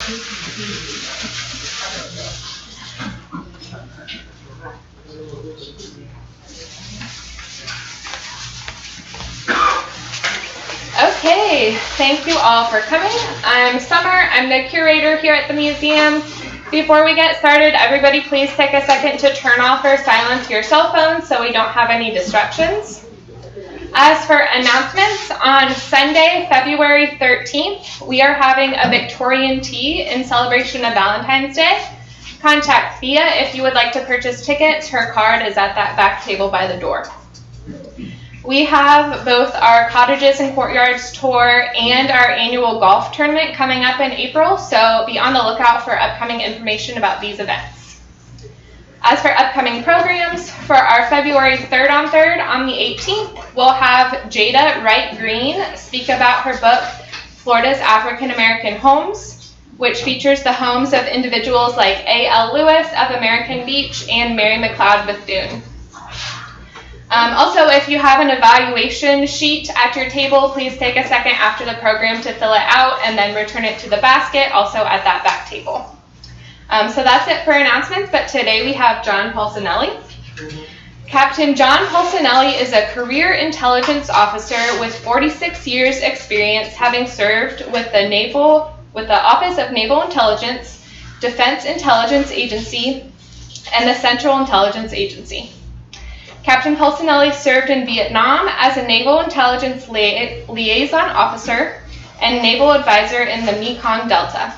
Okay, thank you all for coming. I'm Summer. I'm the curator here at the museum. Before we get started, everybody please take a second to turn off or silence your cell phones so we don't have any distractions. As for announcements, on Sunday, February 13th, we are having a Victorian tea in celebration of Valentine's Day. Contact Thea if you would like to purchase tickets. Her card is at that back table by the door. We have both our Cottages and Courtyards tour and our annual golf tournament coming up in April, so be on the lookout for upcoming information about these events. As for upcoming programs, for our February 3rd on the 18th, we'll have Jada Wright Green speak about her book, Florida's African American Homes, which features the homes of individuals like A.L. Lewis of American Beach and Mary McLeod Bethune. Also, if you have an evaluation sheet at your table, please take a second after the program to fill it out and then return it to the basket, also at that back table. So that's it for announcements, but today we have John Pulsinelli. Captain John Pulsinelli is a career intelligence officer with 46 years experience, having served with the Office of Naval Intelligence, Defense Intelligence Agency, and the Central Intelligence Agency. Captain Pulsinelli served in Vietnam as a Naval Intelligence Liaison Officer and Naval Advisor in the Mekong Delta.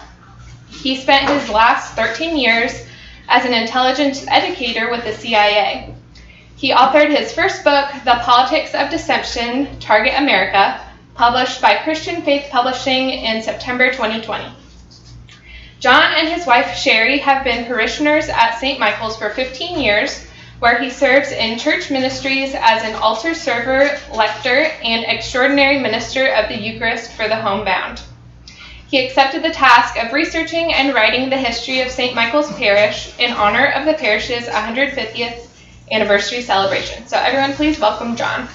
He spent his last 13 years as an intelligence educator with the CIA. He authored his first book, The Politics of Deception, Target America, published by Christian Faith Publishing in September 2020. John and his wife Sherry have been parishioners at St. Michael's for 15 years, where he serves in church ministries as an altar server, lector, and extraordinary minister of the Eucharist for the homebound. He accepted the task of researching and writing the history of St. Michael's Parish in honor of the parish's 150th anniversary celebration. So everyone please welcome John.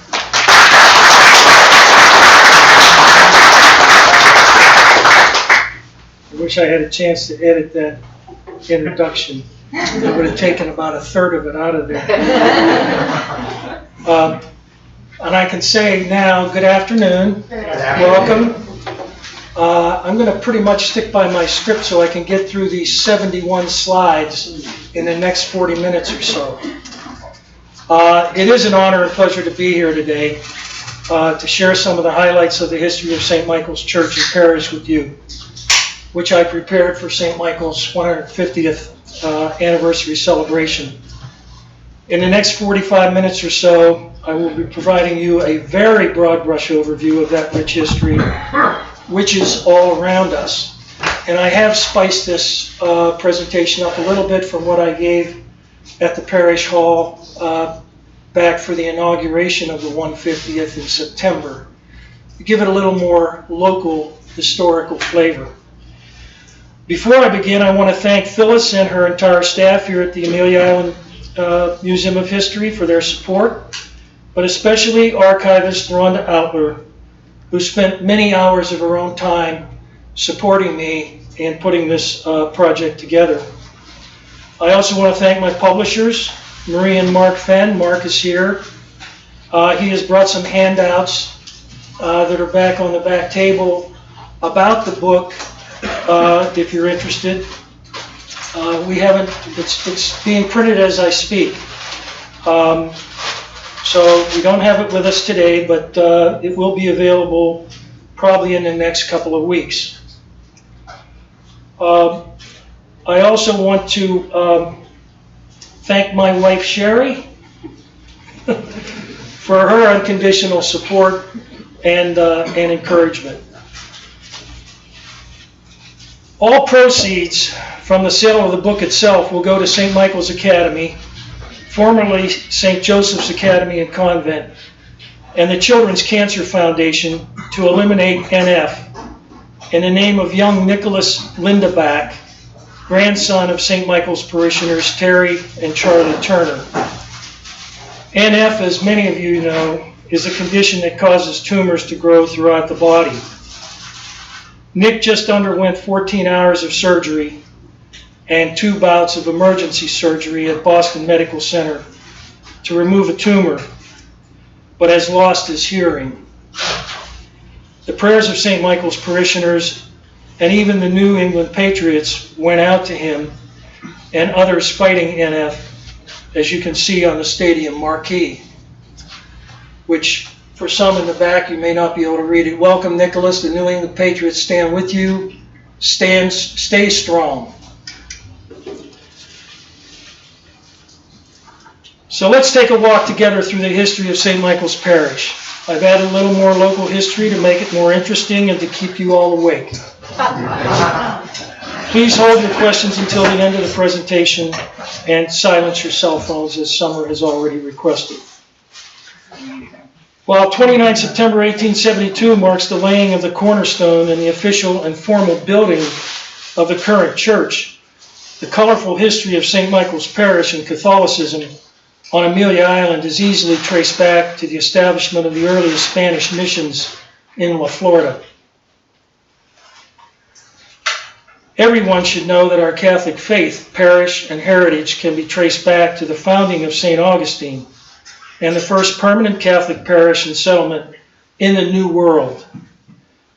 I wish I had a chance to edit that introduction. It would have taken about a third of it out of there. And I can say now, good afternoon. Welcome. I'm going to pretty much stick by my script so I can get through these 71 slides in the next 40 minutes or so. It is an honor and pleasure to be here today to share some of the highlights of the history of St. Michael's Church and Parish with you, which I prepared for St. Michael's 150th anniversary celebration. In the next 45 minutes or so, I will be providing you a very broad brush overview of that rich history, which is all around us. And I have spiced this presentation up a little bit from what I gave at the Parish Hall back for the inauguration of the 150th in September, to give it a little more local historical flavor. Before I begin, I want to thank Phyllis and her entire staff here at the Amelia Island Museum of History for their support, but especially archivist Rhonda Outler, who spent many hours of her own time supporting me in putting this project together. I also want to thank my publishers, Marie and Mark Fenn. Mark is here. He has brought some handouts that are back on the back table about the book. If you're interested, it's being printed as I speak. So we don't have it with us today, but it will be available probably in the next couple of weeks. I also want to thank my wife Sherry for her unconditional support and encouragement. All proceeds from the sale of the book itself will go to St. Michael's Academy, formerly St. Joseph's Academy and Convent, and the Children's Cancer Foundation to eliminate NF in the name of young Nicholas Lindebach, grandson of St. Michael's parishioners Terry and Charlie Turner. NF, as many of you know, is a condition that causes tumors to grow throughout the body. Nick just underwent 14 hours of surgery and 2 bouts of emergency surgery at Boston Medical Center to remove a tumor, but has lost his hearing. The prayers of St. Michael's parishioners and even the New England Patriots went out to him and others fighting NF, as you can see on the stadium marquee, which for some in the back, you may not be able to read it. Welcome, Nicholas. The New England Patriots stand with you. Stay strong. So let's take a walk together through the history of St. Michael's Parish. I've added a little more local history to make it more interesting and to keep you all awake. Please hold your questions until the end of the presentation and silence your cell phones as Summer has already requested. While 29 September 1872 marks the laying of the cornerstone and the official and formal building of the current church, the colorful history of St. Michael's Parish and Catholicism on Amelia Island is easily traced back to the establishment of the earliest Spanish missions in La Florida. Everyone should know that our Catholic faith, parish, and heritage can be traced back to the founding of St. Augustine and the first permanent Catholic parish and settlement in the New World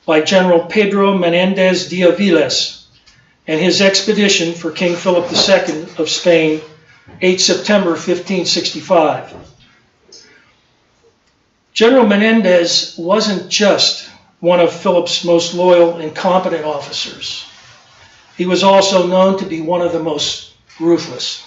by General Pedro Menendez de Aviles and his expedition for King Philip II of Spain, 8 September 1565. General Menendez wasn't just one of Philip's most loyal and competent officers. He was also known to be one of the most ruthless.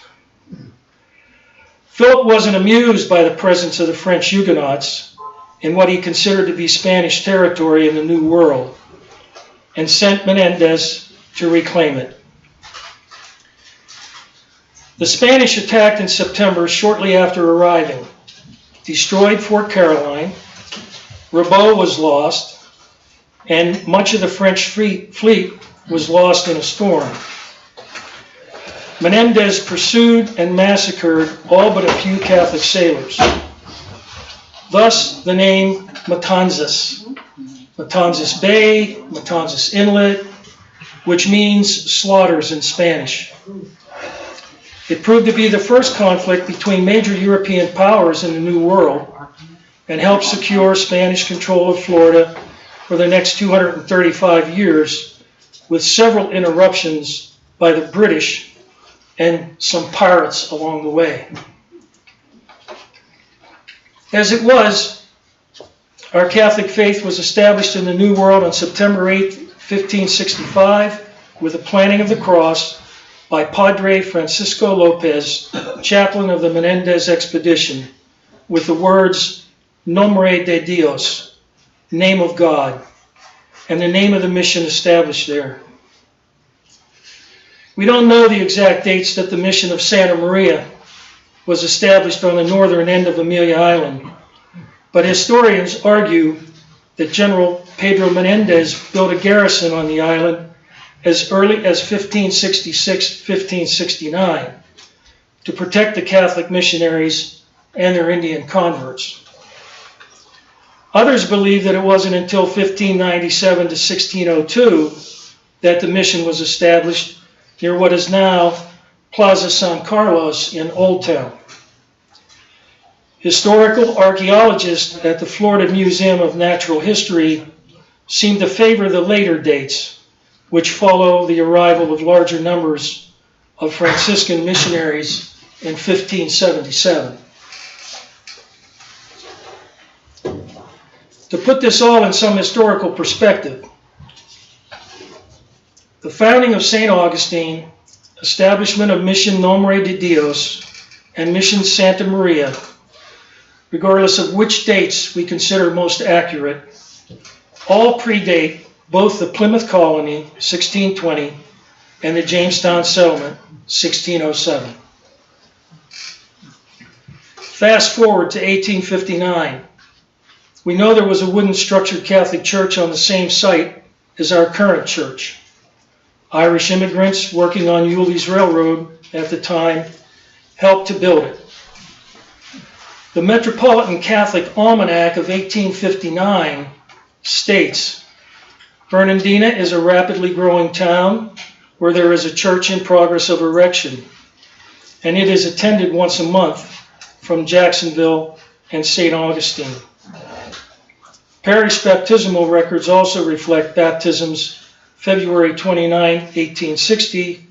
Philip wasn't amused by the presence of the French Huguenots in what he considered to be Spanish territory in the New World and sent Menendez to reclaim it. The Spanish attacked in September shortly after arriving, destroyed Fort Caroline, Rabaul was lost, and much of the French fleet was lost in a storm. Menendez pursued and massacred all but a few Catholic sailors. Thus the name Matanzas. Matanzas Bay, Matanzas Inlet, which means slaughters in Spanish. It proved to be the first conflict between major European powers in the New World and helped secure Spanish control of Florida for the next 235 years, with several interruptions by the British and some pirates along the way. As it was, our Catholic faith was established in the New World on September 8, 1565, with the planting of the cross by Padre Francisco Lopez, chaplain of the Menendez expedition, with the words Nombre de Dios, name of God, and the name of the mission established there. We don't know the exact dates that the mission of Santa Maria was established on the northern end of Amelia Island, but historians argue that General Pedro Menendez built a garrison on the island as early as 1566-1569 to protect the Catholic missionaries and their Indian converts. Others believe that it wasn't until 1597 to 1602 that the mission was established near what is now Plaza San Carlos in Old Town. Historical archaeologists at the Florida Museum of Natural History seem to favor the later dates, which follow the arrival of larger numbers of Franciscan missionaries in 1577. To put this all in some historical perspective, the founding of St. Augustine, establishment of Mission Nombre de Dios, and Mission Santa Maria, regardless of which dates we consider most accurate, all predate both the Plymouth Colony, 1620, and the Jamestown Settlement, 1607. Fast forward to 1859. We know there was a wooden structured Catholic church on the same site as our current church. Irish immigrants working on Yule's Railroad at the time helped to build it. The Metropolitan Catholic Almanac of 1859 states, Fernandina is a rapidly growing town where there is a church in progress of erection, and it is attended once a month from Jacksonville and St. Augustine. Parish baptismal records also reflect baptisms February 29, 1860,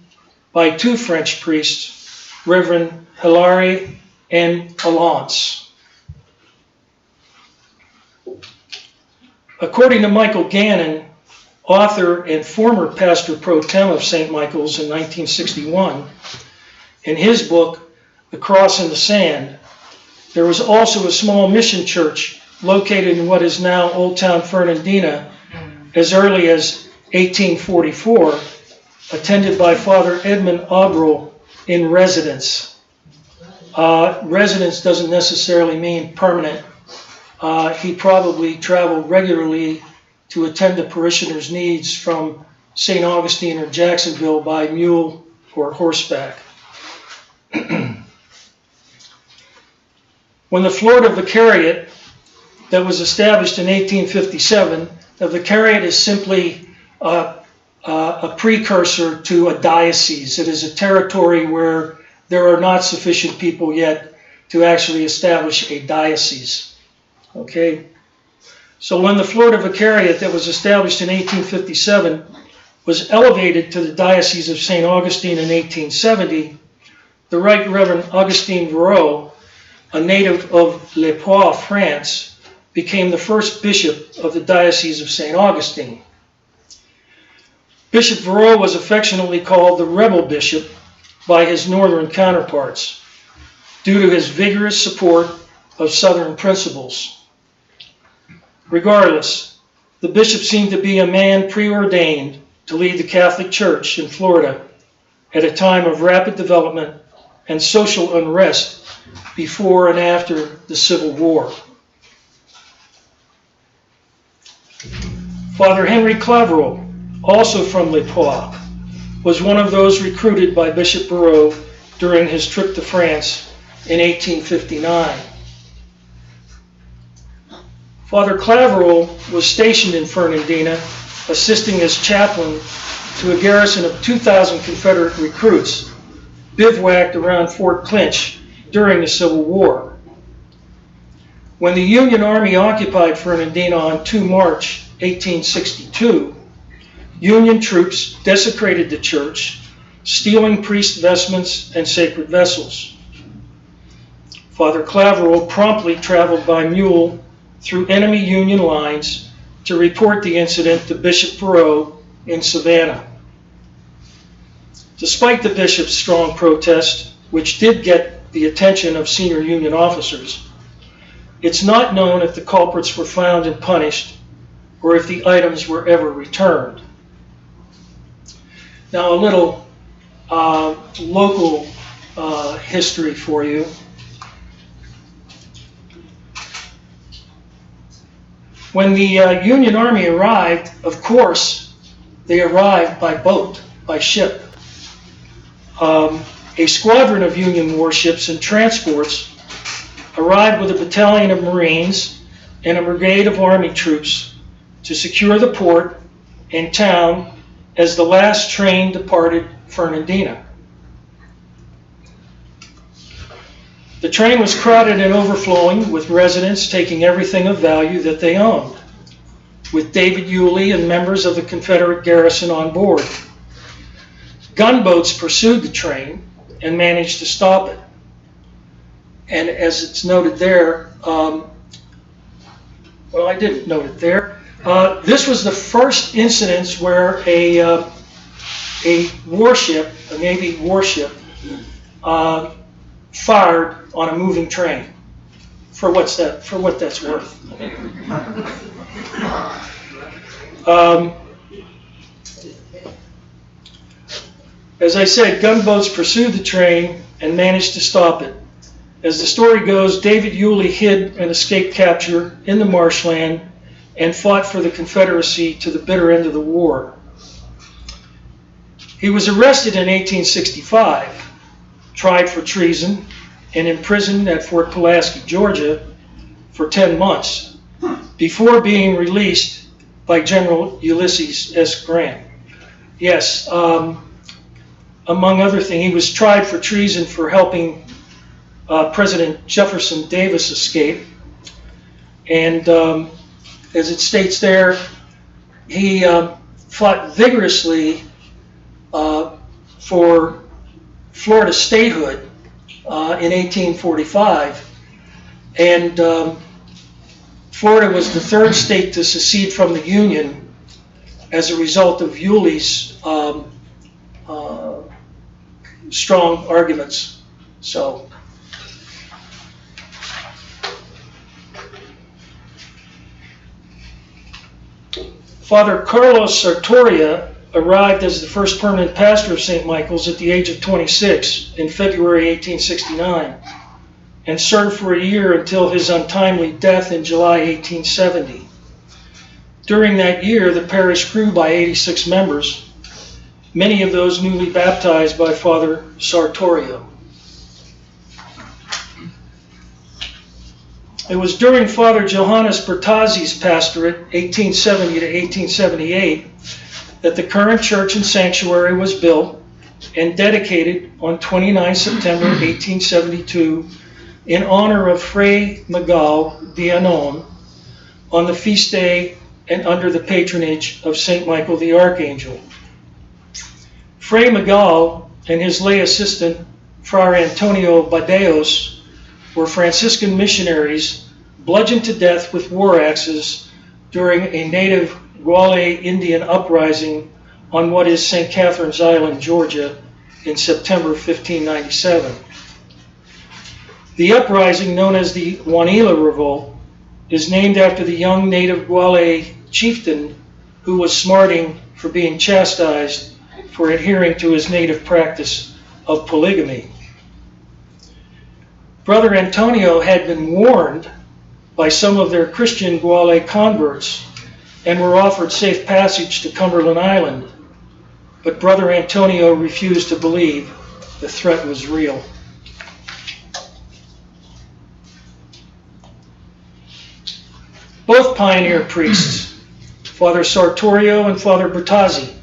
by two French priests, Reverend Hilary and Alance. According to Michael Gannon, author and former pastor pro tem of St. Michael's in 1961, in his book, The Cross in the Sand, there was also a small mission church located in what is now Old Town Fernandina as early as 1844, attended by Father Edmund Aubrel in residence. Residence doesn't necessarily mean permanent. He probably traveled regularly to attend the parishioners' needs from St. Augustine or Jacksonville by mule or horseback. When the Florida Vicariate that was established in 1857, the Vicariate is simply a precursor to a diocese. It is a territory where there are not sufficient people yet to actually establish a diocese. Okay? So when the Florida Vicariate that was established in 1857 was elevated to the Diocese of St. Augustine in 1870, the Right Reverend Augustin Verreau, a native of Le Poix, France, became the first bishop of the Diocese of St. Augustine. Bishop Verreau was affectionately called the Rebel Bishop by his northern counterparts due to his vigorous support of Southern principles. Regardless, the bishop seemed to be a man preordained to lead the Catholic Church in Florida at a time of rapid development and social unrest before and after the Civil War. Father Henry Claverol, also from Le Poix, was one of those recruited by Bishop Verreau during his trip to France in 1859. Father Claverol was stationed in Fernandina, assisting as chaplain to a garrison of 2,000 Confederate recruits bivouacked around Fort Clinch during the Civil War. When the Union Army occupied Fernandina on 2 March 1862, Union troops desecrated the church, stealing priest vestments and sacred vessels. Father Claverol promptly traveled by mule through enemy Union lines to report the incident to Bishop Verreau in Savannah. Despite the bishop's strong protest, which did get the attention of senior Union officers, it's not known if the culprits were found and punished or if the items were ever returned. Now, a little local history for you. When the Union Army arrived, of course, they arrived by boat, by ship. A squadron of Union warships and transports arrived with a battalion of Marines and a brigade of Army troops to secure the port and town as the last train departed Fernandina. The train was crowded and overflowing, with residents taking everything of value that they owned, with David Yulee and members of the Confederate garrison on board. Gunboats pursued the train and managed to stop it. And as it's noted there, well, I didn't note it there. This was the first incidence where a warship, a Navy warship, fired on a moving train. For what that's worth. As I said, gunboats pursued the train and managed to stop it. As the story goes, David Yulee hid and escaped capture in the marshland and fought for the Confederacy to the bitter end of the war. He was arrested in 1865, tried for treason, and imprisoned at Fort Pulaski, Georgia, for 10 months, before being released by General Ulysses S. Grant. Yes, among other things, he was tried for treason for helping President Jefferson Davis escape. And as it states there, he fought vigorously for Florida statehood in 1845. And Florida was the third state to secede from the Union as a result of Yulee's strong arguments. So, Father Carlos Sartoria arrived as the first permanent pastor of St. Michael's at the age of 26 in February 1869 and served for a year until his untimely death in July 1870. During that year, the parish grew by 86 members, many of those newly baptized by Father Sartorio. It was during Father Johannes Bertazzi's pastorate, 1870 to 1878, that the current church and sanctuary was built and dedicated on 29 September 1872 in honor of Fray Miguel de Anon on the feast day and under the patronage of St. Michael the Archangel. Fray Miguel and his lay assistant, Friar Antonio Badeos, were Franciscan missionaries bludgeoned to death with war axes during a native Guale Indian uprising on what is St. Catherine's Island, Georgia, in September 1597. The uprising, known as the Juanila Revolt, is named after the young native Guale chieftain who was smarting for being chastised for adhering to his native practice of polygamy. Brother Antonio had been warned by some of their Christian Guale converts and were offered safe passage to Cumberland Island, but Brother Antonio refused to believe the threat was real. Both pioneer priests, Father Sartorio and Father Bertazzi,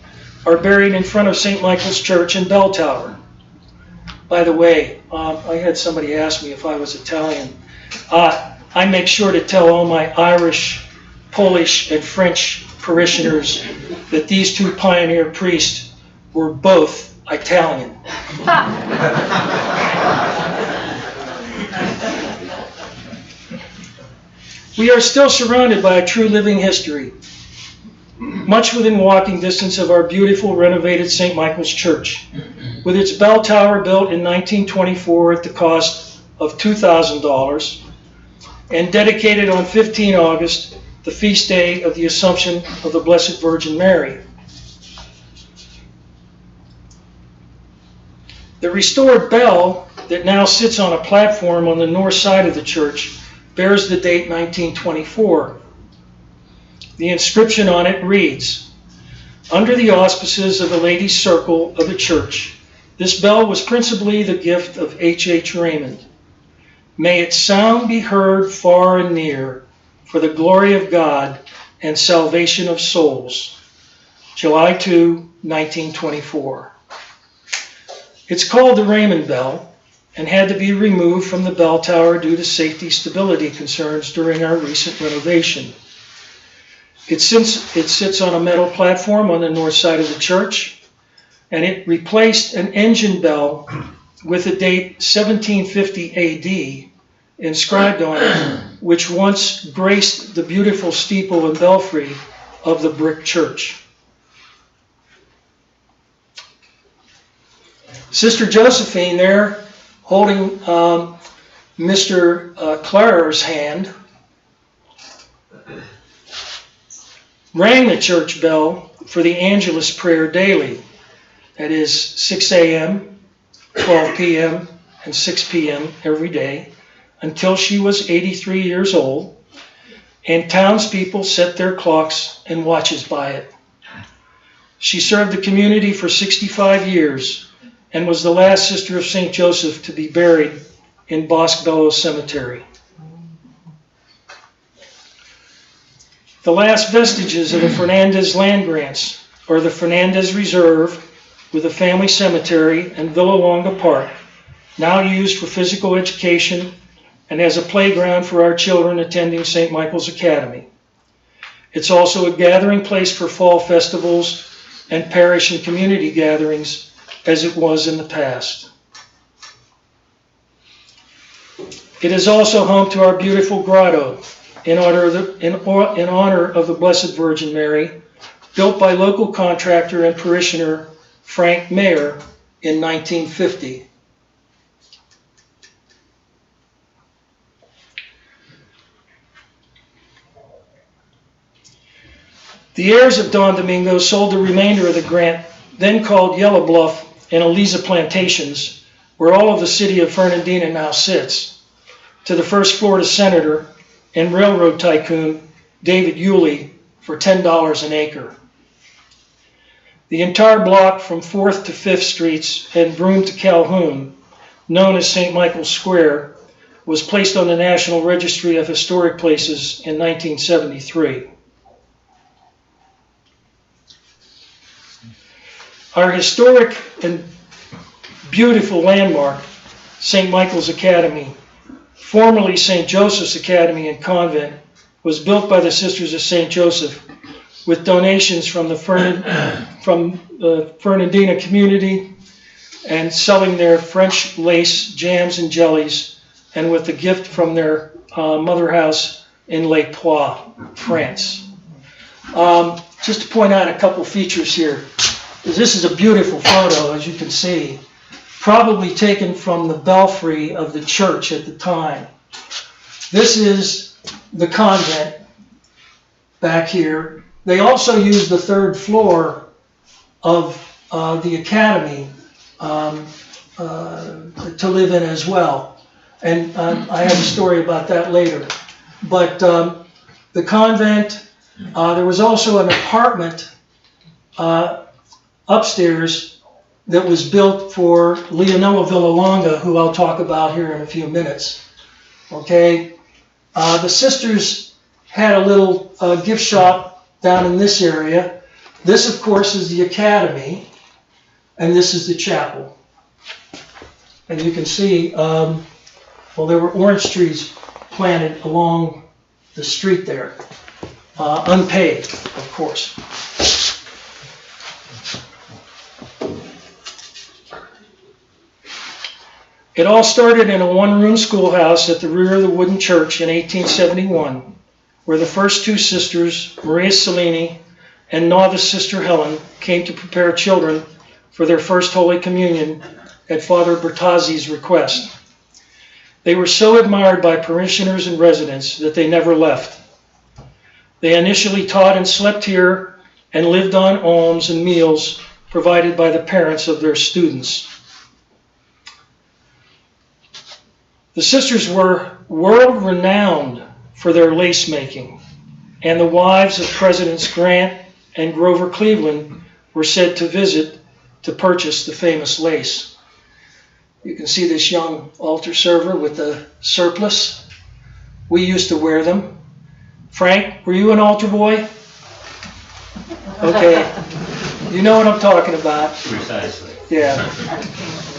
are buried in front of St. Michael's Church in Bell Tower. By the way, I had somebody ask me if I was Italian. I make sure to tell all my Irish, Polish, and French parishioners that these two pioneer priests were both Italian. We are still surrounded by a true living history, much within walking distance of our beautiful renovated St. Michael's Church, with its bell tower built in 1924 at the cost of $2,000 and dedicated on 15 August, the feast day of the Assumption of the Blessed Virgin Mary. The restored bell that now sits on a platform on the north side of the church bears the date 1924. The inscription on it reads, "Under the auspices of the Ladies' Circle of the Church, this bell was principally the gift of H. Raymond. May its sound be heard far and near, for the glory of God and salvation of souls. July 2, 1924. It's called the Raymond Bell and had to be removed from the bell tower due to safety stability concerns during our recent renovation. It sits on a metal platform on the north side of the church, and it replaced an engine bell with the date 1750 AD inscribed on it, which once graced the beautiful steeple and belfry of the brick church." Sister Josephine there, holding Mr. Clarer's hand, rang the church bell for the Angelus prayer daily. That is 6 a.m., 12 p.m., and 6 p.m. every day until she was 83 years old, and townspeople set their clocks and watches by it. She served the community for 65 years and was the last sister of St. Joseph to be buried in Bosque Bellows Cemetery. The last vestiges of the Fernandez land grants are the Fernandez Reserve with a family cemetery and Villa Longa Park, now used for physical education and as a playground for our children attending St. Michael's Academy. It's also a gathering place for fall festivals and parish and community gatherings, as it was in the past. It is also home to our beautiful grotto in honor of the Blessed Virgin Mary, built by local contractor and parishioner Frank Mayer in 1950. The heirs of Don Domingo sold the remainder of the grant, then called Yellow Bluff and Eliza Plantations, where all of the city of Fernandina now sits, to the first Florida senator and railroad tycoon David Yulee for $10 an acre. The entire block from 4th to 5th Streets and Broome to Calhoun, known as St. Michael's Square, was placed on the National Registry of Historic Places in 1973. Our historic and beautiful landmark, St. Michael's Academy, formerly St. Joseph's Academy and Convent, was built by the Sisters of St. Joseph with donations from the Fernandina community and selling their French lace jams and jellies, and with a gift from their mother house in Les Poix, France. Just to point out a couple features here. This is a beautiful photo, as you can see, probably taken from the belfry of the church at the time. This is the convent back here. They also used the 3rd floor of the academy to live in as well. And I have a story about that later. But the convent, there was also an apartment upstairs that was built for Leonela Villalonga, who I'll talk about here in a few minutes. Okay, the sisters had a little gift shop down in this area. This, of course, is the academy, and this is the chapel. And you can see, well, there were orange trees planted along the street there, unpaved, of course. It all started in a one-room schoolhouse at the rear of the wooden church in 1871, where the first 2 sisters, Maria Cellini and novice Sister Helen, came to prepare children for their first Holy Communion at Father Bertazzi's request. They were so admired by parishioners and residents that they never left. They initially taught and slept here and lived on alms and meals provided by the parents of their students. The sisters were world-renowned for their lace making, and the wives of Presidents Grant and Grover Cleveland were said to visit to purchase the famous lace. You can see this young altar server with the surplice. We used to wear them. Frank, were you an altar boy? Okay. You know what I'm talking about. Precisely. Yeah.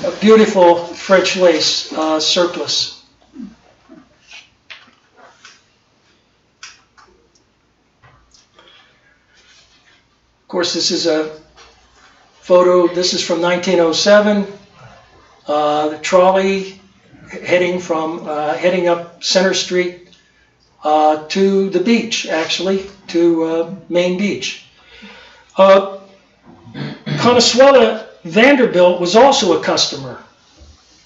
A beautiful French lace surplice. Of course, this is a photo. This is from 1907. The trolley heading up Center Street to the beach, actually, to Main Beach. Consuela Vanderbilt was also a customer,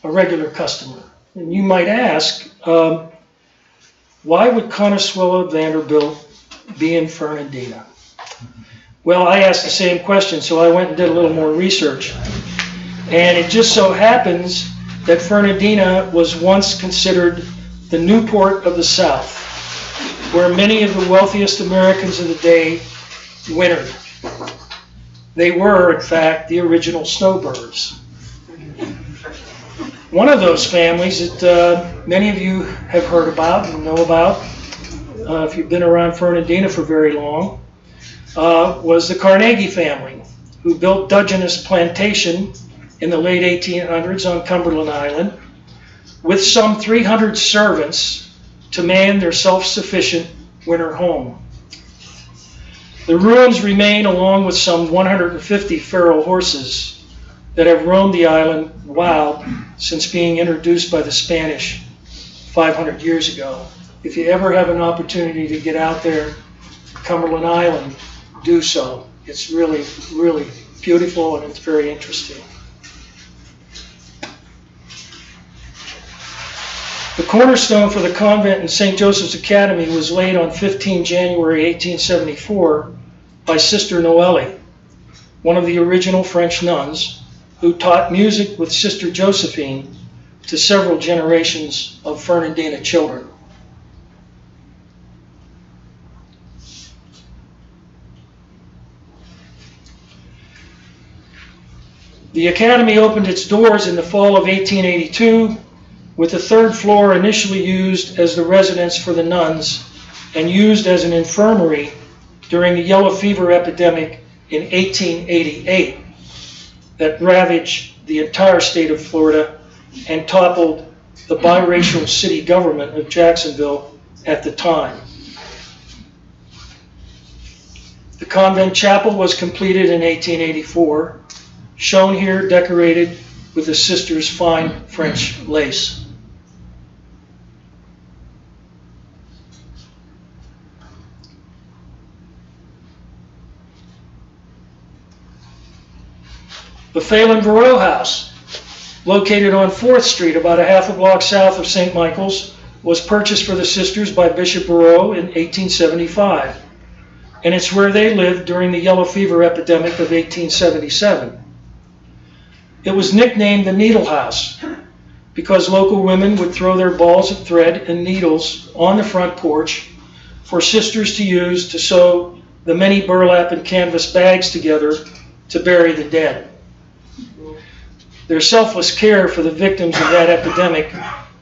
a regular customer. And you might ask, why would Consuela Vanderbilt be in Fernandina? Well, I asked the same question, so I went and did a little more research. And it just so happens that Fernandina was once considered the Newport of the South, where many of the wealthiest Americans of the day wintered. They were, in fact, the original snowbirds. One of those families that many of you have heard about and know about if you've been around Fernandina for very long, was the Carnegie family, who built Dungeness Plantation in the late 1800s on Cumberland Island, with some 300 servants to man their self-sufficient winter home. The ruins remain, along with some 150 feral horses that have roamed the island wild since being introduced by the Spanish 500 years ago. If you ever have an opportunity to get out there, Cumberland Island, do so. It's really, really beautiful, and it's very interesting. The cornerstone for the convent in St. Joseph's Academy was laid on 15 January 1874 by Sister Noelle, one of the original French nuns, who taught music with Sister Josephine to several generations of Fernandina children. The Academy opened its doors in the fall of 1882, with the third floor initially used as the residence for the nuns and used as an infirmary during the yellow fever epidemic in 1888 that ravaged the entire state of Florida and toppled the biracial city government of Jacksonville at the time. The Convent Chapel was completed in 1884, shown here decorated with the sisters' fine French lace. The Phelan Barreau House, located on 4th Street, about a half a block south of St. Michael's, was purchased for the sisters by Bishop Barreau in 1875, and it's where they lived during the yellow fever epidemic of 1877. It was nicknamed the Needle House because local women would throw their balls of thread and needles on the front porch for sisters to use to sew the many burlap and canvas bags together to bury the dead. Their selfless care for the victims of that epidemic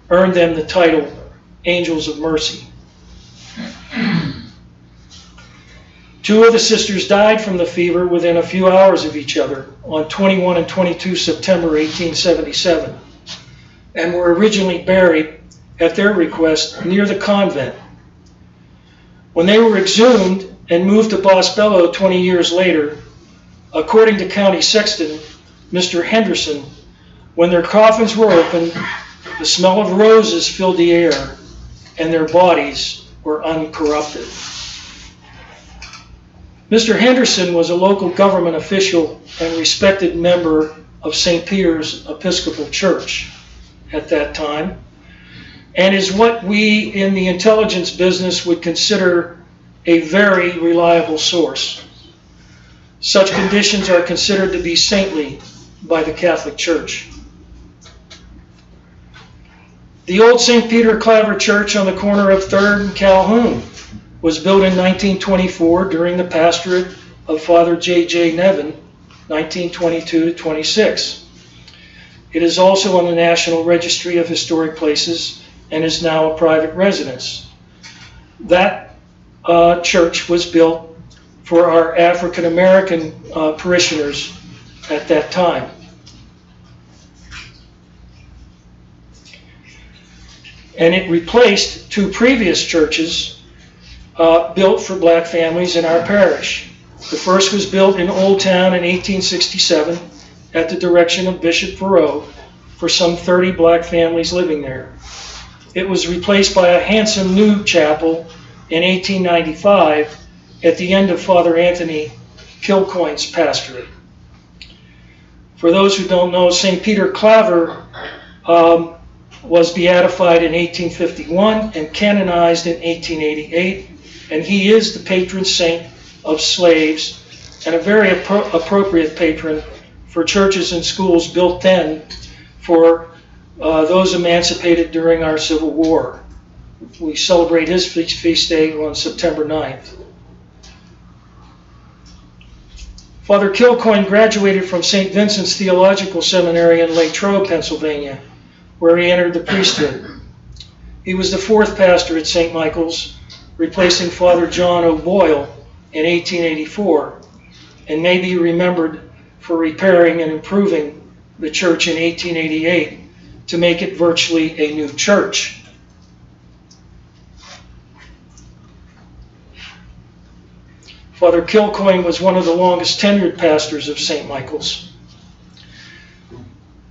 earned them the title Angels of Mercy. 2 of the sisters died from the fever within a few hours of each other on 21 and 22 September 1877, and were originally buried at their request near the convent. When they were exhumed and moved to Bosbello 20 years later, according to County Sexton Mr. Henderson, when their coffins were opened, the smell of roses filled the air, and their bodies were uncorrupted. Mr. Henderson was a local government official and respected member of St. Peter's Episcopal Church at that time, and is what we in the intelligence business would consider a very reliable source. Such conditions are considered to be saintly by the Catholic Church. The old St. Peter Claver Church on the corner of 3rd and Calhoun was built in 1924 during the pastorate of Father J.J. Nevin, 1922-26. It is also on the National Registry of Historic Places and is now a private residence. That church was built for our African American parishioners at that time. And it replaced 2 previous churches built for black families in our parish. The first was built in Old Town in 1867 at the direction of Bishop Barreau for some 30 black families living there. It was replaced by a handsome new chapel in 1895 at the end of Father Anthony Kilcoyne's pastorate. For those who don't know, St. Peter Claver was beatified in 1851 and canonized in 1888, and he is the patron saint of slaves and a very appropriate patron for churches and schools built then for those emancipated during our Civil War. We celebrate his feast day on September 9th. Father Kilcoyne graduated from St. Vincent's Theological Seminary in Latrobe, Pennsylvania, where he entered the priesthood. He was the 4th pastor at St. Michael's, replacing Father John O'Boyle in 1884, and may be remembered for repairing and improving the church in 1888 to make it virtually a new church. Father Kilcoyne was one of the longest tenured pastors of St. Michael's.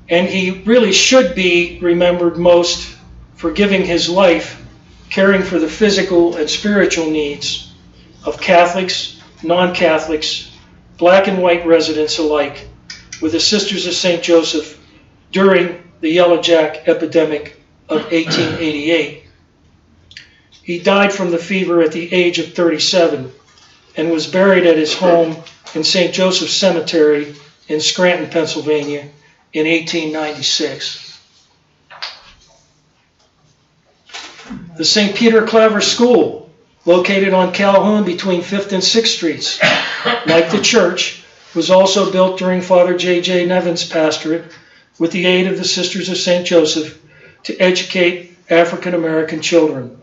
And he really should be remembered most for giving his life, caring for the physical and spiritual needs of Catholics, non-Catholics, black and white residents alike, with the Sisters of St. Joseph during the Yellow Jack epidemic of 1888. He died from the fever at the age of 37 and was buried at his home in St. Joseph's Cemetery in Scranton, Pennsylvania in 1896. The St. Peter Claver School, located on Calhoun between 5th and 6th Streets, like the church, was also built during Father J.J. Nevin's pastorate with the aid of the Sisters of St. Joseph to educate African American children.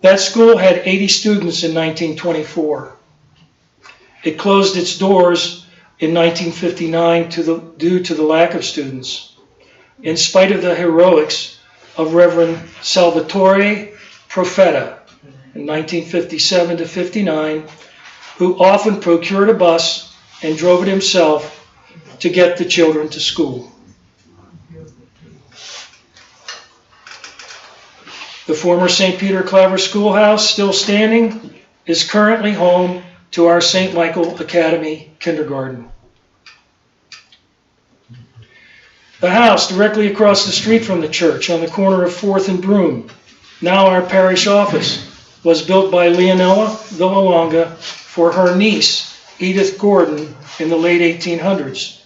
That school had 80 students in 1924. It closed its doors in 1959 due to the lack of students, in spite of the heroics of Reverend Salvatore Profeta in 1957 to 59, who often procured a bus and drove it himself to get the children to school. The former St. Peter Claver Schoolhouse, still standing, is currently home to our St. Michael Academy Kindergarten. The house directly across the street from the church on the corner of 4th and Broome, now our parish office, was built by Leonella Villalonga for her niece, Edith Gordon, in the late 1800s.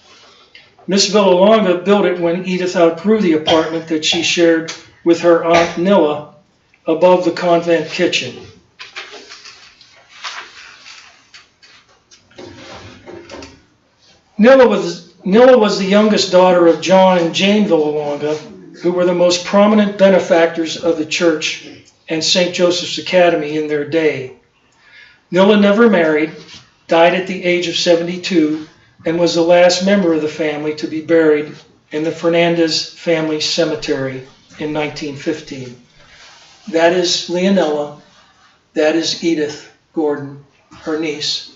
Miss Villalonga built it when Edith outgrew the apartment that she shared with her Aunt Nilla above the convent kitchen. Nilla was the youngest daughter of John and Jane Villalonga, who were the most prominent benefactors of the church and St. Joseph's Academy in their day. Nilla never married, died at the age of 72, and was the last member of the family to be buried in the Fernandez family cemetery in 1915. That is Leonella. That is Edith Gordon, her niece.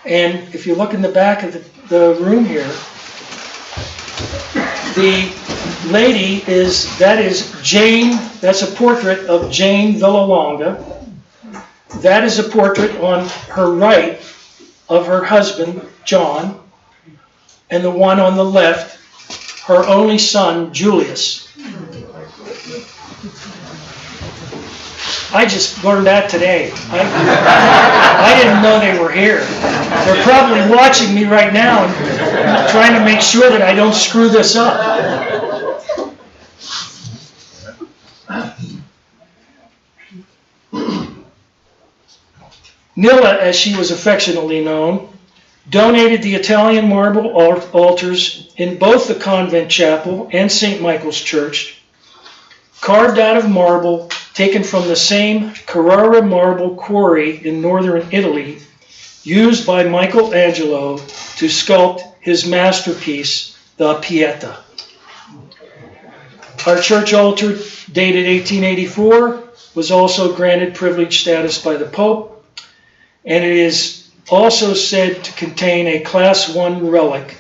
And if you look in the back of the room here, the lady that is Jane. That's a portrait of Jane Villalonga. That is a portrait on her right of her husband, John. And the one on the left, her only son, Julius. I just learned that today. I didn't know they were here. They're probably watching me right now and trying to make sure that I don't screw this up. Nilla, as she was affectionately known, donated the Italian marble altars in both the Convent Chapel and St. Michael's Church, carved out of marble taken from the same Carrara marble quarry in northern Italy, used by Michelangelo to sculpt his masterpiece, the Pieta. Our church altar, dated 1884, was also granted privileged status by the Pope, and it is also said to contain a Class I relic,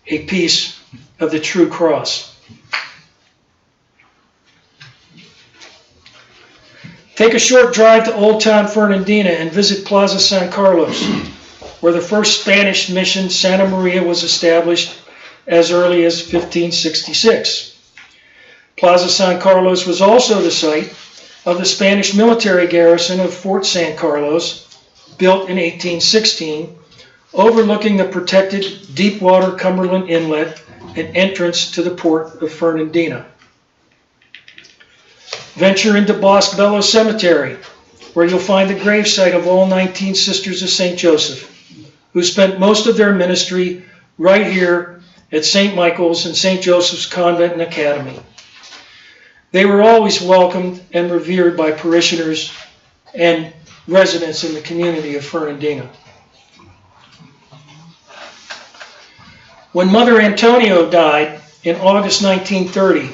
a piece of the true cross. Take a short drive to Old Town Fernandina and visit Plaza San Carlos, where the first Spanish mission, Santa Maria, was established as early as 1566. Plaza San Carlos was also the site of the Spanish military garrison of Fort San Carlos, built in 1816, overlooking the protected Deepwater Cumberland Inlet and entrance to the port of Fernandina. Venture into Bosque Bello Cemetery, where you'll find the gravesite of all 19 Sisters of St. Joseph, who spent most of their ministry right here at St. Michael's and St. Joseph's Convent and Academy. They were always welcomed and revered by parishioners and residents in the community of Fernandina. When Mother Antonio died in August 1930,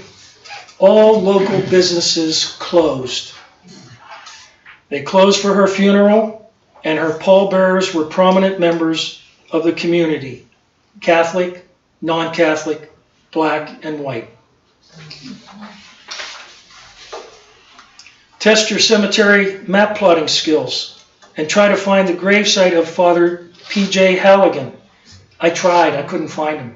all local businesses closed. They closed for her funeral, and her pallbearers were prominent members of the community, Catholic, non-Catholic, black, and white. Test your cemetery map plotting skills and try to find the gravesite of Father P.J. Halligan. I tried, I couldn't find him.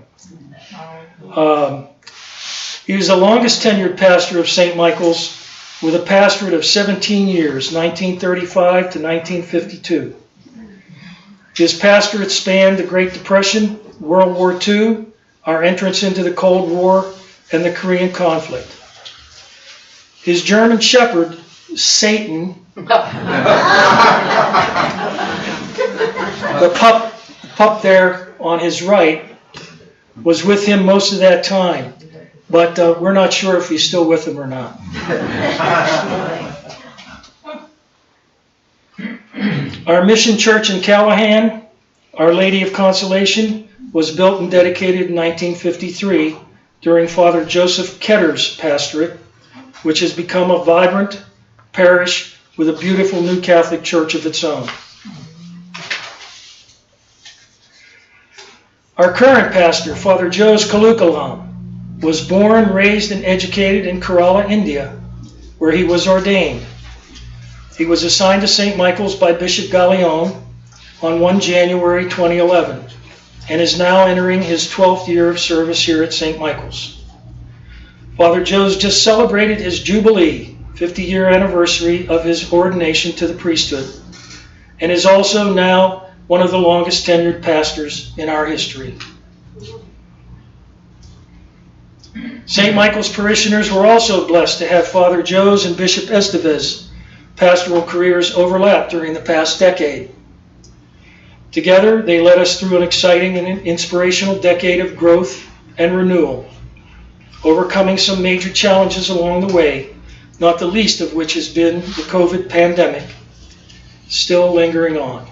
He was the longest tenured pastor of St. Michael's with a pastorate of 17 years, 1935 to 1952. His pastorate spanned the Great Depression, World War II, our entrance into the Cold War, and the Korean conflict. His German shepherd, Satan, the pup there on his right, was with him most of that time, but we're not sure if he's still with him or not. Our mission church in Callahan, Our Lady of Consolation, was built and dedicated in 1953 during Father Joseph Ketter's pastorate, which has become a vibrant parish with a beautiful new Catholic church of its own. Our current pastor, Father Jose Kalukalam, was born, raised, and educated in Kerala, India, where he was ordained. He was assigned to St. Michael's by Bishop Gallione on 1 January 2011 and is now entering his 12th year of service here at St. Michael's. Father Jose just celebrated his Jubilee, 50-year anniversary of his ordination to the priesthood, and is also now one of the longest tenured pastors in our history. St. Michael's parishioners were also blessed to have Father Jose and Bishop Estevez pastoral careers overlap during the past decade. Together, they led us through an exciting and inspirational decade of growth and renewal, overcoming some major challenges along the way, not the least of which has been the COVID pandemic, still lingering on.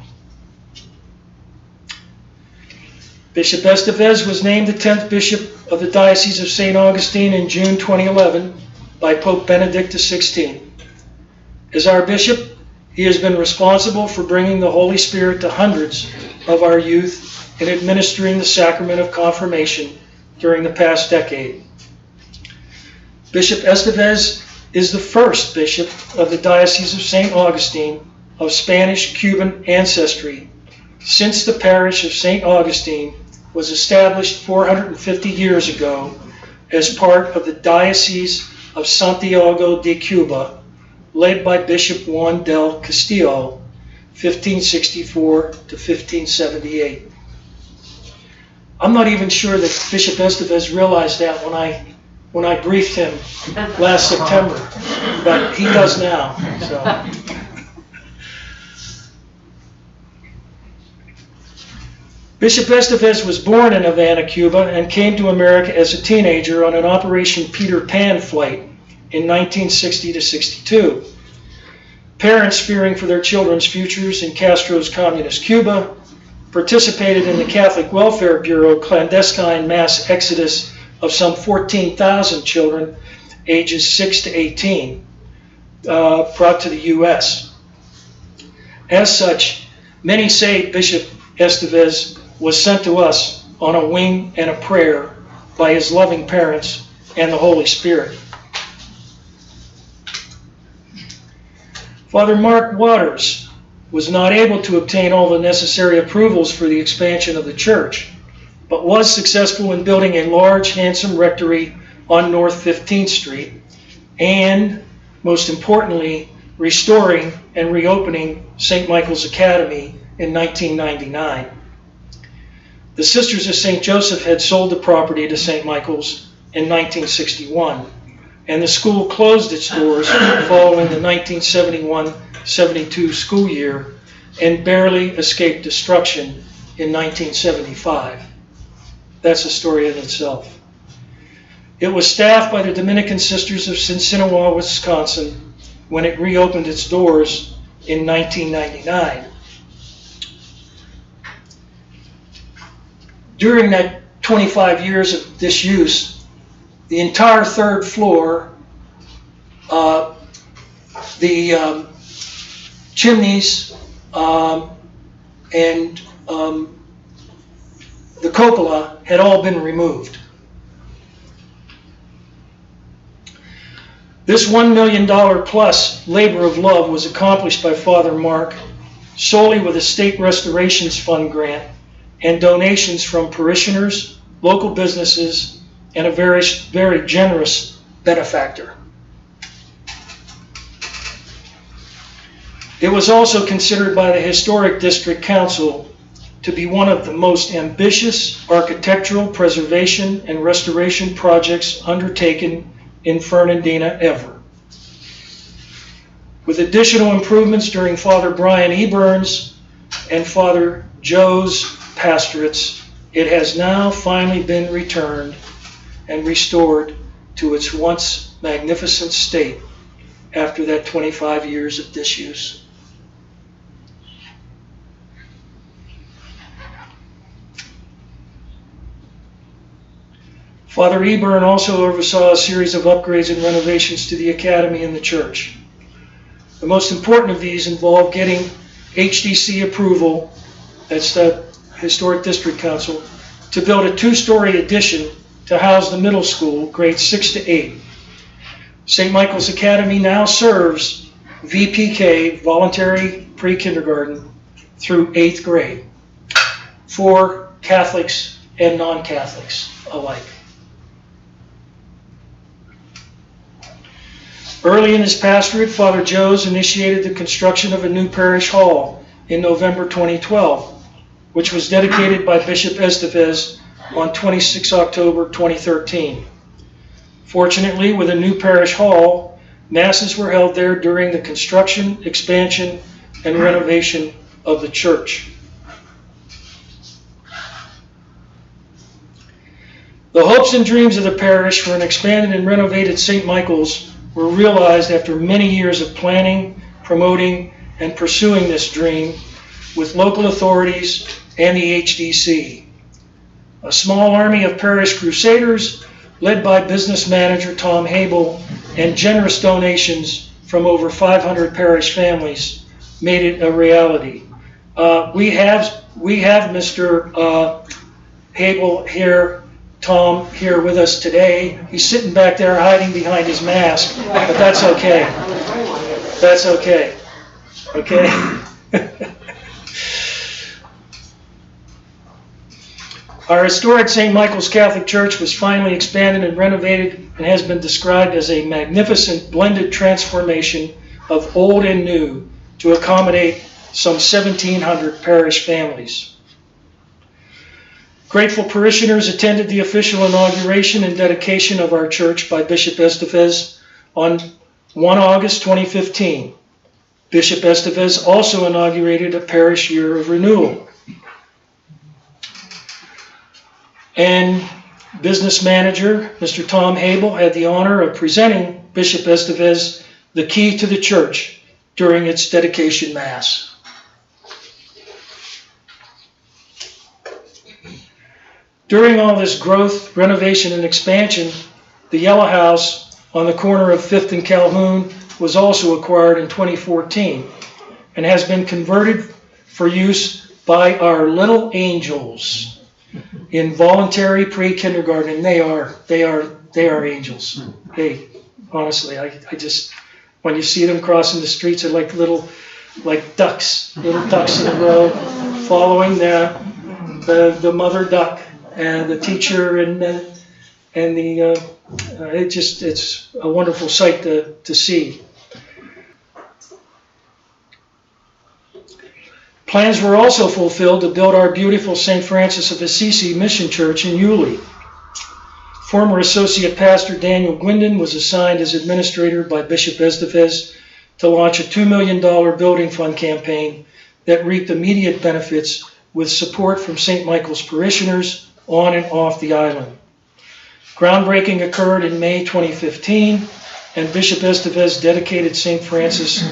Bishop Estevez was named the 10th Bishop of the Diocese of St. Augustine in June 2011 by Pope Benedict XVI. As our bishop, he has been responsible for bringing the Holy Spirit to hundreds of our youth and administering the sacrament of confirmation during the past decade. Bishop Estevez is the first bishop of the Diocese of St. Augustine of Spanish-Cuban ancestry since the parish of St. Augustine was established 450 years ago as part of the Diocese of Santiago de Cuba, led by Bishop Juan del Castillo, 1564 to 1578. I'm not even sure that Bishop Estevez realized that when I briefed him last September, but he does now. So. Bishop Estevez was born in Havana, Cuba, and came to America as a teenager on an Operation Peter Pan flight in 1960 to 62. Parents, fearing for their children's futures in Castro's communist Cuba, participated in the Catholic Welfare Bureau clandestine mass exodus of some 14,000 children ages 6 to 18, brought to the U.S. As such, many say Bishop Estevez was sent to us on a wing and a prayer by his loving parents and the Holy Spirit. Father Mark Waters was not able to obtain all the necessary approvals for the expansion of the church, but was successful in building a large, handsome rectory on North 15th Street and, most importantly, restoring and reopening St. Michael's Academy in 1999. The Sisters of St. Joseph had sold the property to St. Michael's in 1961, and the school closed its doors following the 1971-72 school year and barely escaped destruction in 1975. That's a story in itself. It was staffed by the Dominican Sisters of Sinsinawa, Wisconsin, when it reopened its doors in 1999. During that 25 years of disuse, the entire third floor, the chimneys, and the cupola had all been removed. This $1 million plus labor of love was accomplished by Father Mark solely with a State Restorations Fund grant and donations from parishioners, local businesses, and a very, very generous benefactor. It was also considered by the Historic District Council to be one of the most ambitious architectural preservation and restoration projects undertaken in Fernandina ever. With additional improvements during Father Brian E. Burns and Father Joe's pastorates, it has now finally been returned and restored to its once magnificent state after that 25 years of disuse. Father Eburn also oversaw a series of upgrades and renovations to the academy and the church. The most important of these involved getting HDC approval, that's the Historic District Council, to build a 2-story addition to house the middle school, grades 6 to 8. St. Michael's Academy now serves VPK, voluntary pre-kindergarten, through 8th grade for Catholics and non-Catholics alike. Early in his pastorate, Father Joes initiated the construction of a new parish hall in November 2012, which was dedicated by Bishop Estevez on 26 October 2013. Fortunately, with a new parish hall, masses were held there during the construction, expansion, and renovation of the church. The hopes and dreams of the parish for an expanded and renovated St. Michael's were realized after many years of planning, promoting, and pursuing this dream with local authorities and the HDC. A small army of parish crusaders led by business manager Tom Habel and generous donations from over 500 parish families made it a reality. We have Mr. Habel here, Tom, here with us today. He's sitting back there hiding behind his mask, but that's okay. That's okay. Okay? Our historic St. Michael's Catholic Church was finally expanded and renovated and has been described as a magnificent blended transformation of old and new to accommodate some 1,700 parish families. Grateful parishioners attended the official inauguration and dedication of our church by Bishop Estevez on 1 August 2015. Bishop Estevez also inaugurated a parish year of renewal. And business manager, Mr. Tom Habel, had the honor of presenting Bishop Estevez the key to the church during its dedication mass. During all this growth, renovation, and expansion, the Yellow House on the corner of 5th and Calhoun was also acquired in 2014 and has been converted for use by our little angels in voluntary pre-kindergarten. And they are angels. Hey, honestly, I just, when you see them crossing the streets, they're like little ducks in a row, following the mother duck. And the teacher it's a wonderful sight to see. Plans were also fulfilled to build our beautiful St. Francis of Assisi Mission Church in Yulee. Former Associate Pastor Daniel Gwindon was assigned as administrator by Bishop Estevez to launch a $2 million building fund campaign that reaped immediate benefits with support from St. Michael's parishioners on and off the island. Groundbreaking occurred in May 2015, and Bishop Estevez dedicated St. Francis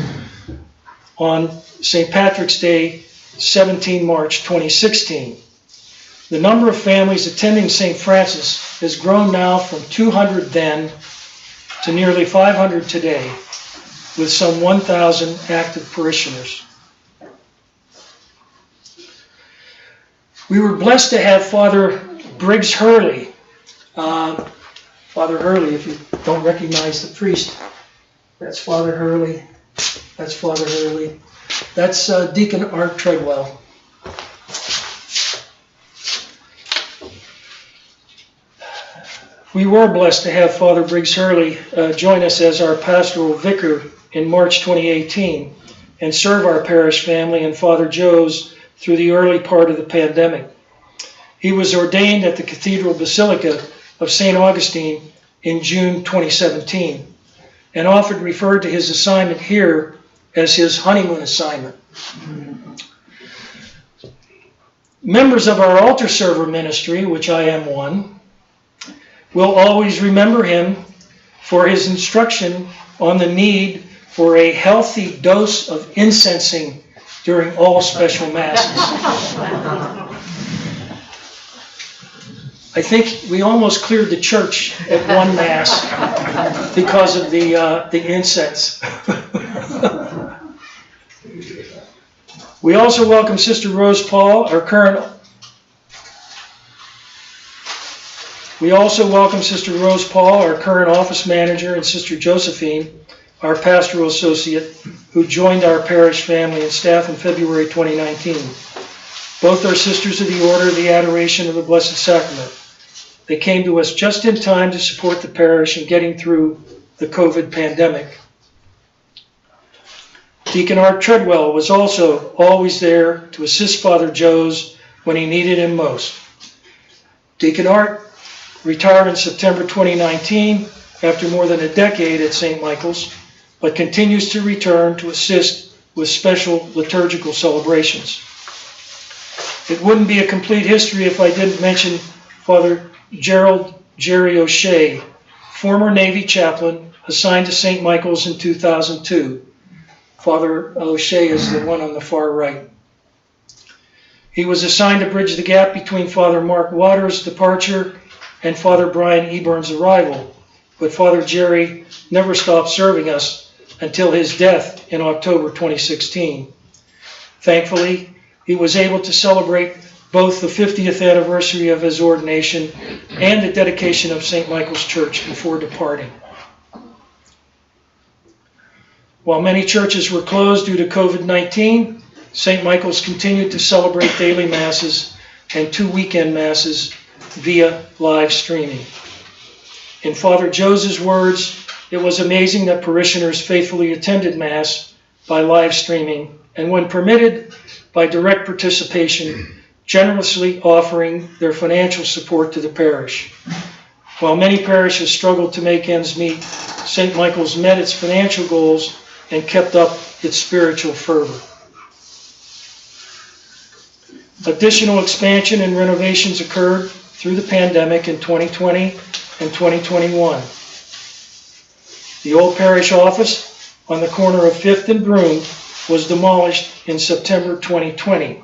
on St. Patrick's Day, 17 March 2016. The number of families attending St. Francis has grown now from 200 then to nearly 500 today, with some 1,000 active parishioners. We were blessed to have Father Briggs Hurley. Father Hurley, if you don't recognize the priest, that's Father Hurley. That's Father Hurley. That's Deacon Art Treadwell. We were blessed to have Father Briggs Hurley join us as our pastoral vicar in March 2018 and serve our parish family and Father Joe's through the early part of the pandemic. He was ordained at the Cathedral Basilica of St. Augustine in June 2017 and often referred to his assignment here as his honeymoon assignment. Members of our altar server ministry, which I am one, will always remember him for his instruction on the need for a healthy dose of incensing during all special masses. I think we almost cleared the church at one mass because of the incense. We also welcome Sister Rose Paul, our current office manager, and Sister Josephine, our pastoral associate, who joined our parish family and staff in February 2019. Both are sisters of the Order of the Adoration of the Blessed Sacrament. They came to us just in time to support the parish in getting through the COVID pandemic. Deacon Art Treadwell was also always there to assist Father Joe's when he needed him most. Deacon Art retired in September 2019 after more than a decade at St. Michael's, but continues to return to assist with special liturgical celebrations. It wouldn't be a complete history if I didn't mention Father Gerald Jerry O'Shea, former Navy chaplain assigned to St. Michael's in 2002. Father O'Shea is the one on the far right. He was assigned to bridge the gap between Father Mark Waters' departure and Father Brian Eburn's arrival, but Father Jerry never stopped serving us until his death in October 2016. Thankfully, he was able to celebrate both the 50th anniversary of his ordination and the dedication of St. Michael's Church before departing. While many churches were closed due to COVID-19, St. Michael's continued to celebrate daily masses and 2 weekend masses via live streaming. In Father Joe's words, it was amazing that parishioners faithfully attended Mass by live streaming and, when permitted, by direct participation, generously offering their financial support to the parish. While many parishes struggled to make ends meet, St. Michael's met its financial goals and kept up its spiritual fervor. Additional expansion and renovations occurred through the pandemic in 2020 and 2021. The old parish office on the corner of 5th and Broome was demolished in September 2020.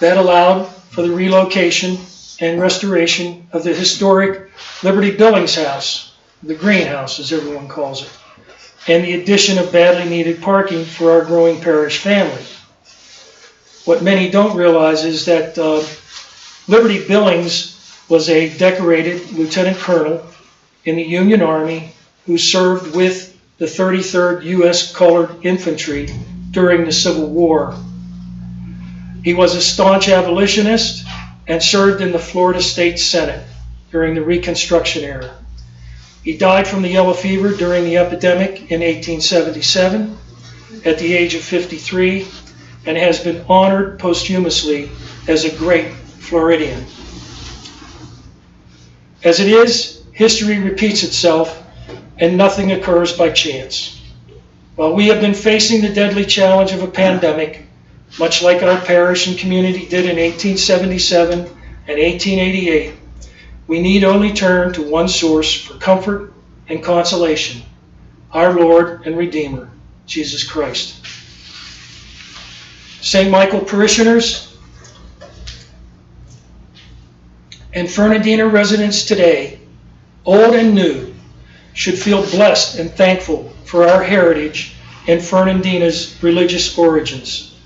That allowed for the relocation and restoration of the historic Liberty Billings House, the greenhouse as everyone calls it, and the addition of badly needed parking for our growing parish family. What many don't realize is that Liberty Billings was a decorated lieutenant colonel in the Union Army who served with the 33rd U.S. Colored Infantry during the Civil War. He was a staunch abolitionist and served in the Florida State Senate during the Reconstruction era. He died from the yellow fever during the epidemic in 1877 at the age of 53 and has been honored posthumously as a great Floridian. As it is, history repeats itself and nothing occurs by chance. While we have been facing the deadly challenge of a pandemic, much like our parish and community did in 1877 and 1888, we need only turn to one source for comfort and consolation, our Lord and Redeemer, Jesus Christ. St. Michael parishioners and Fernandina residents today, old and new, should feel blessed and thankful for our heritage and Fernandina's religious origins.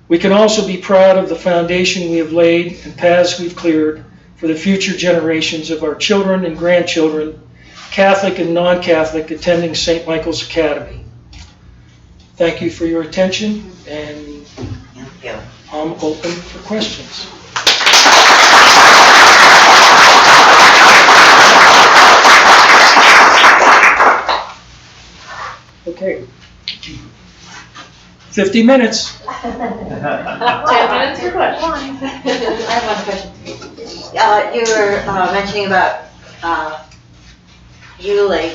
We can also be proud of the foundation we have laid and paths we've cleared for the future generations of our children and grandchildren, Catholic and non-Catholic, attending St. Michael's Academy. Thank you for your attention, and I'm open for questions. Okay. 50 minutes. 10 minutes for questions. I have one question. You were mentioning about Julie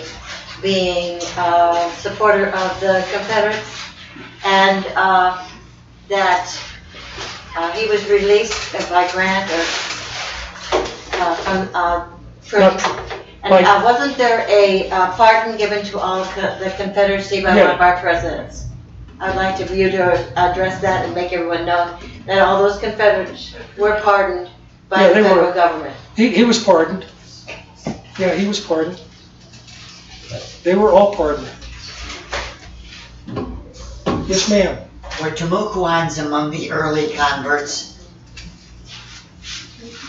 being a supporter of the Confederates, and that he was released by grant or from prison. And wasn't there a pardon given to all the Confederacy by one of our presidents? I'd like you to address that and make everyone know that all those Confederates were pardoned by the federal government. He was pardoned. Yeah, he was pardoned. They were all pardoned. Yes, ma'am. Were Timucuans among the early converts?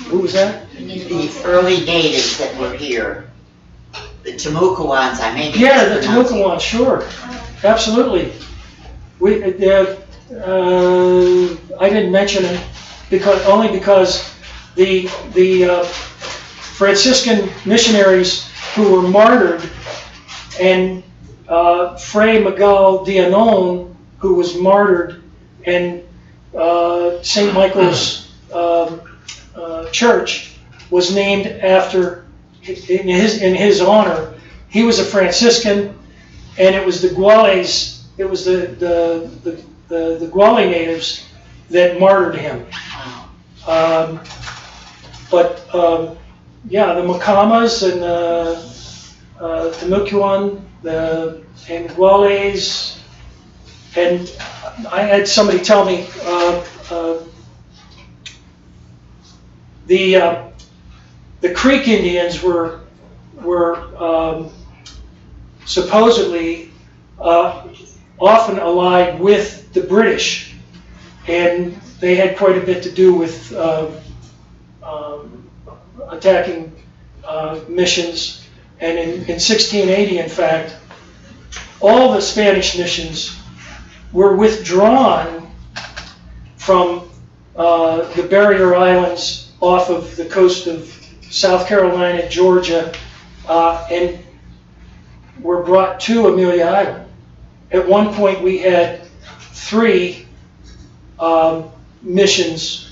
Who was that? The early natives that were here. The Timucuans, I may be Yeah, the Timucuans, sure. Absolutely. I didn't mention it only because the Franciscan missionaries who were martyred, and Fray Miguel de Anon, who was martyred, and St. Michael's church was named after, in his honor. He was a Franciscan, and it was the Guales. It was the Guale natives that martyred him. Yeah, the Macamas and the Timucuan, and Guales, and I had somebody tell me the Creek Indians were supposedly often allied with the British, and they had quite a bit to do with attacking missions. And in 1680, in fact, all the Spanish missions were withdrawn from the barrier islands off of the coast of South Carolina, Georgia, and were brought to Amelia Island. At one point, we had 3 missions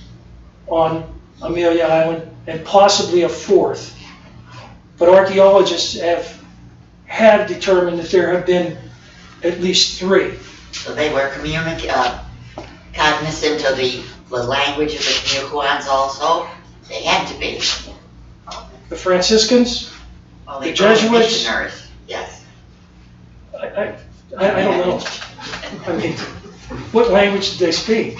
on Amelia Island, and possibly a 4th. But archaeologists have determined that there have been at least 3. So they were cognizant of the language of the Timucuans also? They had to be. The Franciscans? Well, the Jesuits? Missionaries, yes. I don't know. I mean, what language did they speak?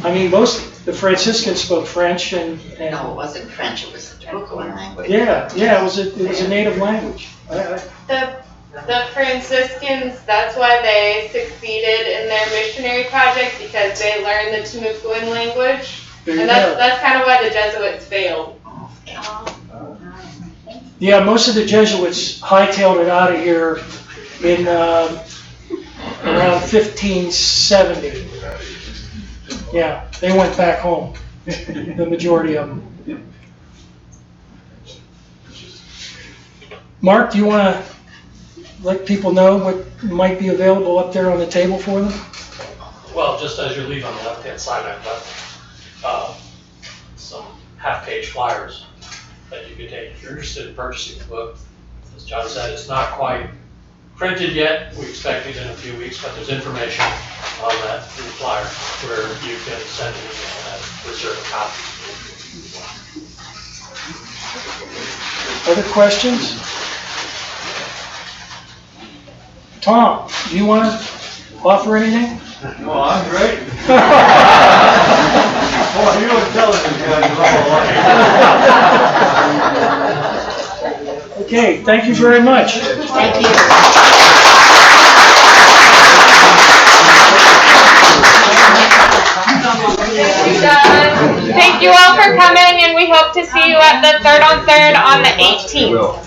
I mean, the Franciscans spoke French and No, it wasn't French, it was the Timucuan language. Yeah, it was a native language. The Franciscans, that's why they succeeded in their missionary project, because they learned the Timucuan language. And that's kind of why the Jesuits failed. Yeah, most of the Jesuits hightailed it out of here in around 1570. Yeah, they went back home, the majority of them. Mark, do you want to let people know what might be available up there on the table for them? Well, just as you leave on the left-hand side, I've got some half-page flyers that you can take if you're interested in purchasing the book. As John said, it's not quite printed yet. We expect it in a few weeks, but there's information on that flyer where you can send an email and reserve a copy. Other questions? Tom, do you want to offer anything? Oh, I'm great. Boy, you don't tell us you guys. Okay, thank you very much. Thank you. Thank you all for coming, and we hope to see you at the 3rd on 3rd on the 18th.